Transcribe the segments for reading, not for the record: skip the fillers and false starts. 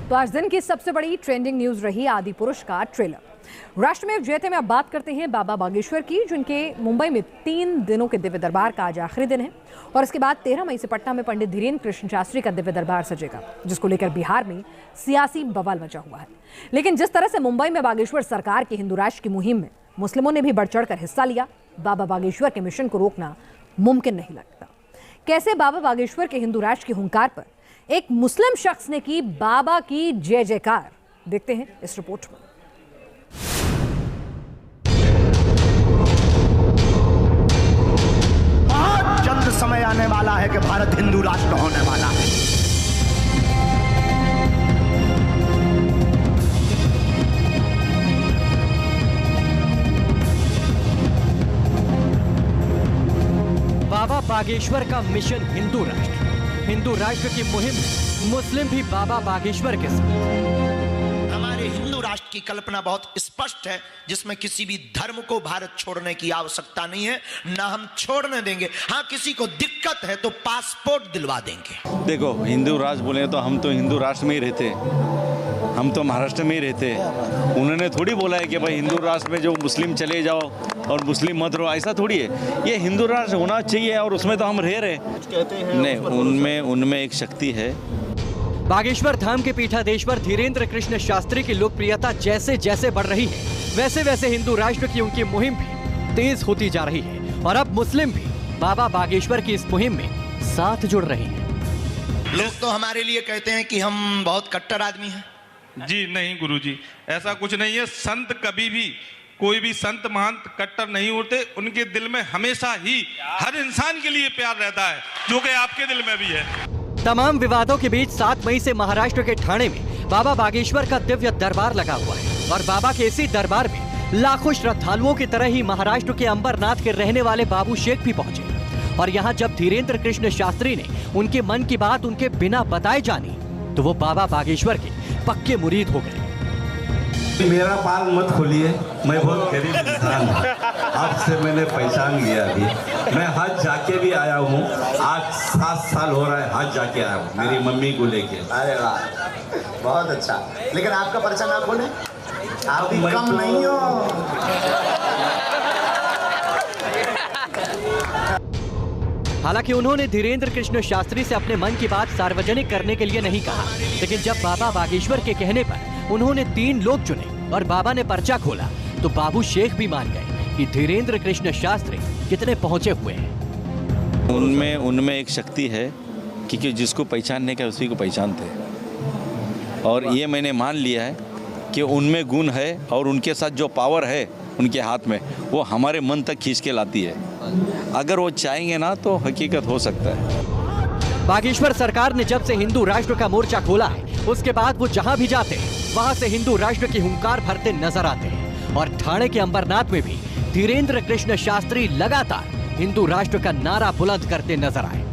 तो आज दिन की सबसे बड़ी ट्रेंडिंग न्यूज रही आदि पुरुष का ट्रेलर। राष्ट्रमेव जयते में अब बात करते हैं बाबा बागेश्वर की, जिनके मुंबई में 3 दिनों के दिव्य दरबार का आज आखिरी दिन है और इसके बाद 13 मई से पटना में पंडित धीरेन्द्र कृष्ण शास्त्री का दिव्य दरबार सजेगा, जिसको लेकर बिहार में सियासी बवाल मचा हुआ है। लेकिन जिस तरह से मुंबई में बागेश्वर सरकार की हिंदू राष्ट्र की मुहिम में मुस्लिमों ने भी बढ़ चढ़कर हिस्सा लिया, बाबा बागेश्वर के मिशन को रोकना मुमकिन नहीं लगता। कैसे बाबा बागेश्वर के हिंदू राष्ट्र के हुंकार पर एक मुस्लिम शख्स ने की बाबा की जय जयकार, देखते हैं इस रिपोर्ट में। बहुत जल्द समय आने वाला है कि भारत हिंदू राष्ट्र होने वाला है। बाबा बागेश्वर का मिशन हिंदू राष्ट्र की मुहिम में मुस्लिम भी बाबा बागेश्वर के साथ। हमारे हिंदू राष्ट्र की कल्पना बहुत स्पष्ट है, जिसमें किसी भी धर्म को भारत छोड़ने की आवश्यकता नहीं है, ना हम छोड़ने देंगे। हाँ, किसी को दिक्कत है तो पासपोर्ट दिलवा देंगे। देखो, हिंदू राष्ट्र बोले तो हम तो हिंदू राष्ट्र में ही रहते हैं, हम तो महाराष्ट्र में ही रहते हैं। उन्होंने थोड़ी बोला है कि भाई हिंदू राष्ट्र में जो मुस्लिम चले जाओ और मुस्लिम मत रहो, ऐसा थोड़ी है। ये हिंदू राष्ट्र होना चाहिए और उसमें तो हम रह रहे नहीं। उनमें एक शक्ति है। बागेश्वर धाम के पीठाधीश्वर धीरेन्द्र कृष्ण शास्त्री की लोकप्रियता जैसे जैसे बढ़ रही है, वैसे वैसे हिंदू राष्ट्र की उनकी मुहिम भी तेज होती जा रही है और अब मुस्लिम भी बाबा बागेश्वर की इस मुहिम में साथ जुड़ रहे हैं। लोग तो हमारे लिए कहते हैं कि हम बहुत कट्टर आदमी हैं। जी नहीं गुरुजी, ऐसा कुछ नहीं है। संत कभी भी, कोई भी संत महंत कट्टर नहीं होते। उनके दिल में हमेशा ही हर इंसान के लिए प्यार रहता है, जो कि आपके दिल में भी है। तमाम विवादों के बीच 7 मई से महाराष्ट्र के ठाणे में बाबा बागेश्वर का दिव्य दरबार लगा हुआ है और बाबा के इसी दरबार में लाखों श्रद्धालुओं की तरह ही महाराष्ट्र के अंबरनाथ के रहने वाले बाबू शेख भी पहुंचे। और यहाँ जब धीरेन्द्र कृष्ण शास्त्री ने उनके मन की बात उनके बिना बताए जानी, तो वो बाबा बागेश्वर के पक्के मुरीद हो गए। मेरा पाल मत खोलिए, मैं बहुत गरीब इंसान हूँ, आपसे मैंने पहचान लिया अभी। मैं हज जाके भी आया हूँ, आज 7 साल हो रहा है हज जाके आया हूँ मेरी मम्मी को लेके। अरे वाह, बहुत अच्छा। लेकिन आपका पर्चा ना खोले, आप भी कम नहीं हो। हालांकि उन्होंने धीरेन्द्र कृष्ण शास्त्री से अपने मन की बात सार्वजनिक करने के लिए नहीं कहा, लेकिन जब बाबा बागेश्वर के कहने पर उन्होंने 3 लोग चुने और बाबा ने पर्चा खोला, तो बाबू शेख भी मान गए कि धीरेन्द्र कृष्ण शास्त्री कितने पहुंचे हुए हैं। उनमें एक शक्ति है कि जिसको पहचानने का उसी को पहचानते हैं। और ये मैंने मान लिया है कि उनमें गुण है और उनके साथ जो पावर है उनके हाथ में, वो हमारे मन तक खींच के लाती है। अगर वो चाहेंगे ना तो हकीकत हो सकता है। बागेश्वर सरकार ने जब से हिंदू राष्ट्र का मोर्चा खोला है, उसके बाद वो जहां भी जाते हैं वहां से हिंदू राष्ट्र की हुंकार भरते नजर आते हैं। और ठाणे के अंबरनाथ में भी धीरेन्द्र कृष्ण शास्त्री लगातार हिंदू राष्ट्र का नारा बुलंद करते नजर आए।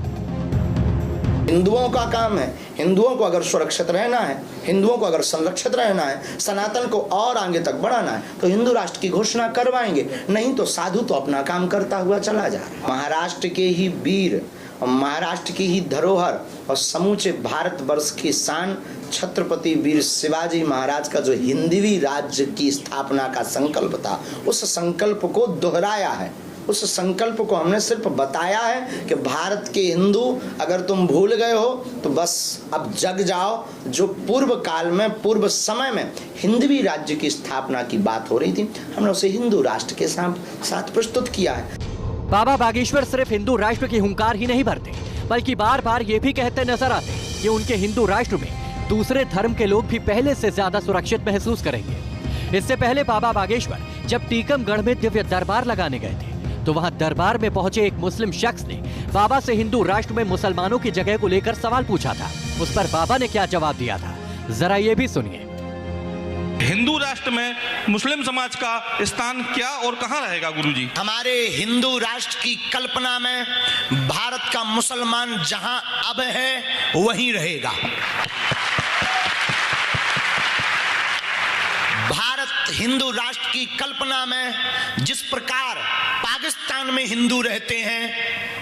हिंदुओं का काम है, हिंदुओं को अगर सुरक्षित रहना है, हिंदुओं को अगर संरक्षित रहना है, सनातन को और आगे तक बढ़ाना है, तो हिंदू राष्ट्र की घोषणा करवाएंगे। नहीं तो साधु तो अपना काम करता हुआ चला जा रहा है। महाराष्ट्र के ही वीर, महाराष्ट्र की ही धरोहर और समूचे भारतवर्ष की शान छत्रपति वीर शिवाजी महाराज का जो हिंदवी राज्य की स्थापना का संकल्प था, उस संकल्प को दोहराया है। उस संकल्प को हमने सिर्फ बताया है कि भारत के हिंदू, अगर तुम भूल गए हो तो बस अब जग जाओ। जो पूर्व काल में, पूर्व समय में हिंदवी राज्य की स्थापना की बात हो रही थी, हमने उसे हिंदू राष्ट्र के साथ प्रस्तुत किया है। बाबा बागेश्वर सिर्फ हिंदू राष्ट्र की हुंकार ही नहीं भरते, बल्कि बार बार ये भी कहते नजर आते हैं कि उनके हिंदू राष्ट्र में दूसरे धर्म के लोग भी पहले से ज्यादा सुरक्षित महसूस करेंगे। इससे पहले बाबा बागेश्वर जब टीकमगढ़ में दिव्य दरबार लगाने गए थे, तो वहां दरबार में पहुंचे एक मुस्लिम शख्स ने बाबा से हिंदू राष्ट्र में मुसलमानों की जगह को लेकर सवाल पूछा था। उस पर बाबा ने क्या जवाब दिया था, जरा ये भी सुनिए। हिंदू राष्ट्र में मुस्लिम समाज का स्थान क्या और कहां रहेगा गुरुजी? हमारे हिंदू राष्ट्र की कल्पना में भारत का मुसलमान जहां अब है वहीं रहेगा। भारत हिंदू राष्ट्र की कल्पना में जिस प्रकार पाकिस्तान में हिंदू रहते हैं,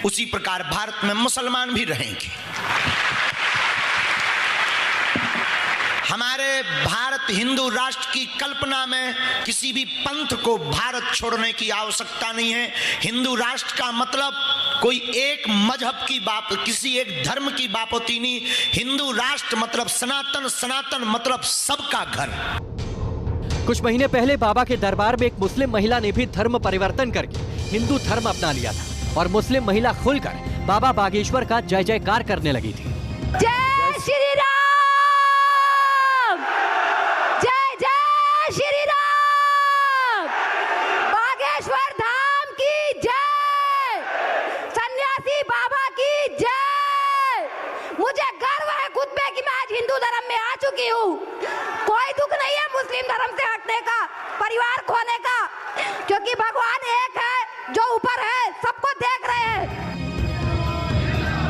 उसी प्रकार भारत में मुसलमान भी रहेंगे। हमारे भारत हिंदू राष्ट्र की कल्पना में किसी भी पंथ को भारत छोड़ने की आवश्यकता नहीं है। हिंदू राष्ट्र का मतलब कोई एक मजहब की बात, किसी एक धर्म की बापती नहीं। हिंदू राष्ट्र मतलब सनातन, सनातन मतलब सबका घर। कुछ महीने पहले बाबा के दरबार में एक मुस्लिम महिला ने भी धर्म परिवर्तन करके हिंदू धर्म अपना लिया था और मुस्लिम महिला खुलकर बाबा बागेश्वर का जय जयकार करने लगी थी। जय श्री राम, जय जय श्री राम, बागेश्वर धाम की जय, सन्यासी बाबा की जय। मुझे गर्व है खुद पे कि मैं आज हिंदू धर्म में आ चुकी हूँ। कोई दुख नहीं है मुस्लिम धर्म से हटने का, परिवार खोने का, क्योंकि भगवान एक है जो ऊपर है, सबको देख रहे हैं।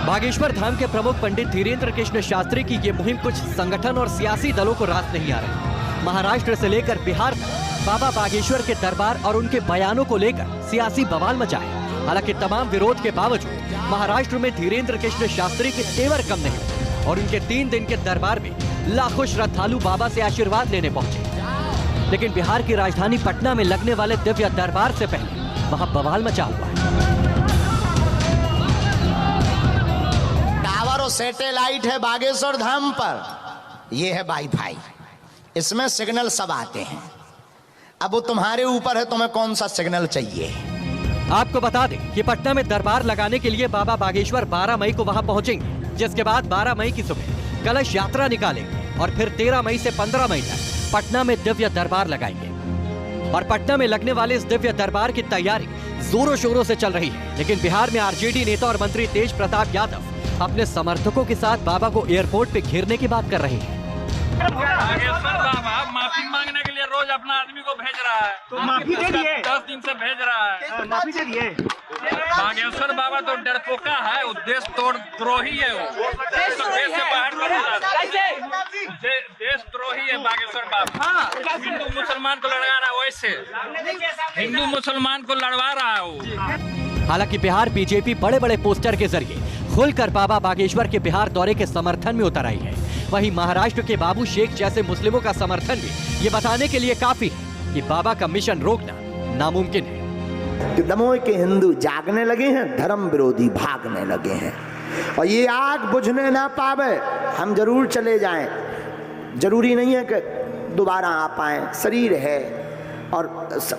बागेश्वर धाम के प्रमुख पंडित धीरेन्द्र कृष्ण शास्त्री की ये मुहिम कुछ संगठन और सियासी दलों को रास नहीं आ रही। महाराष्ट्र से लेकर बिहार तक बाबा बागेश्वर के दरबार और उनके बयानों को लेकर सियासी बवाल मचा है। हालांकि तमाम विरोध के बावजूद महाराष्ट्र में धीरेन्द्र कृष्ण शास्त्री के तेवर कम नहीं और उनके 3 दिन के दरबार में लाखों श्रद्धालु बाबा से आशीर्वाद लेने पहुंचे। लेकिन बिहार की राजधानी पटना में लगने वाले दिव्य दरबार से पहले वहां बवाल मचा हुआ है। टावर और सैटेलाइट है बागेश्वर धाम पर, यह है वाईफाई, इसमें सिग्नल सब आते हैं। अब वो तुम्हारे ऊपर है, तुम्हें कौन सा सिग्नल चाहिए। आपको बता दें कि पटना में दरबार लगाने के लिए बाबा बागेश्वर 12 मई को वहां पहुंचेंगे, जिसके बाद 12 मई की सुबह कलश यात्रा निकालेंगे और फिर 13 मई से 15 मई तक पटना में दिव्य दरबार लगाएंगे। और पटना में लगने वाले इस दिव्य दरबार की तैयारी जोरों शोरों से चल रही है। लेकिन बिहार में आरजेडी नेता और मंत्री तेज प्रताप यादव अपने समर्थकों के साथ बाबा को एयरपोर्ट पे घेरने की बात कर रहे हैं। बागेश्वर बाबा माफी मांगने के लिए रोज अपना आदमी को भेज रहा है, तो माफी दे दिए। 10 दिन से भेज रहा है, माफी दे दिए। बागेश्वर बाबा तो डरपोका है, वो देशद्रोही है, वो देश से बाहर देशद्रोही है बागेश्वर बाबा। हिंदू मुसलमान को लड़वा रहा है, वैसे हिंदू मुसलमान को लड़वा रहा है वो। हालांकि बिहार बीजेपी बड़े बड़े पोस्टर के जरिए खुलकर बाबा बागेश्वर के बिहार दौरे के समर्थन में उतर आई है। वहीं महाराष्ट्र के बाबू शेख जैसे मुस्लिमों का समर्थन भी ये बताने के लिए काफी है कि बाबा का मिशन रोकना नामुमकिन है। दमोह के हिंदू जागने लगे हैं, धर्म विरोधी भागने लगे हैं और ये आग बुझने ना पावे। हम जरूर चले जाएं, जरूरी नहीं है कि दोबारा आ पाए, शरीर है। और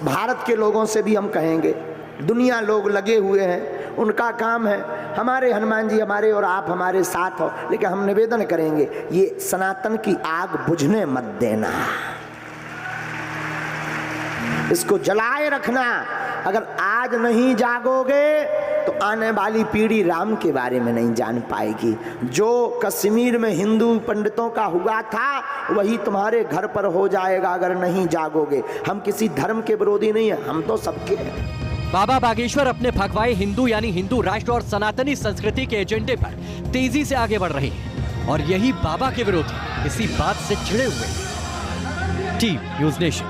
भारत के लोगों से भी हम कहेंगे, दुनिया लोग लगे हुए हैं, उनका काम है। हमारे हनुमान जी हमारे और आप हमारे साथ हो, लेकिन हम निवेदन करेंगे ये सनातन की आग बुझने मत देना, इसको जलाए रखना। अगर आज नहीं जागोगे तो आने वाली पीढ़ी राम के बारे में नहीं जान पाएगी। जो कश्मीर में हिंदू पंडितों का हुआ था वही तुम्हारे घर पर हो जाएगा अगर नहीं जागोगे। हम किसी धर्म के विरोधी नहीं है, हम तो सबके हैं। बाबा बागेश्वर अपने भगवाए हिंदू यानी हिंदू राष्ट्र और सनातनी संस्कृति के एजेंडे पर तेजी से आगे बढ़ रहे हैं और यही बाबा के विरोधी इसी बात से चिढ़े हुए हैं। Team news nation.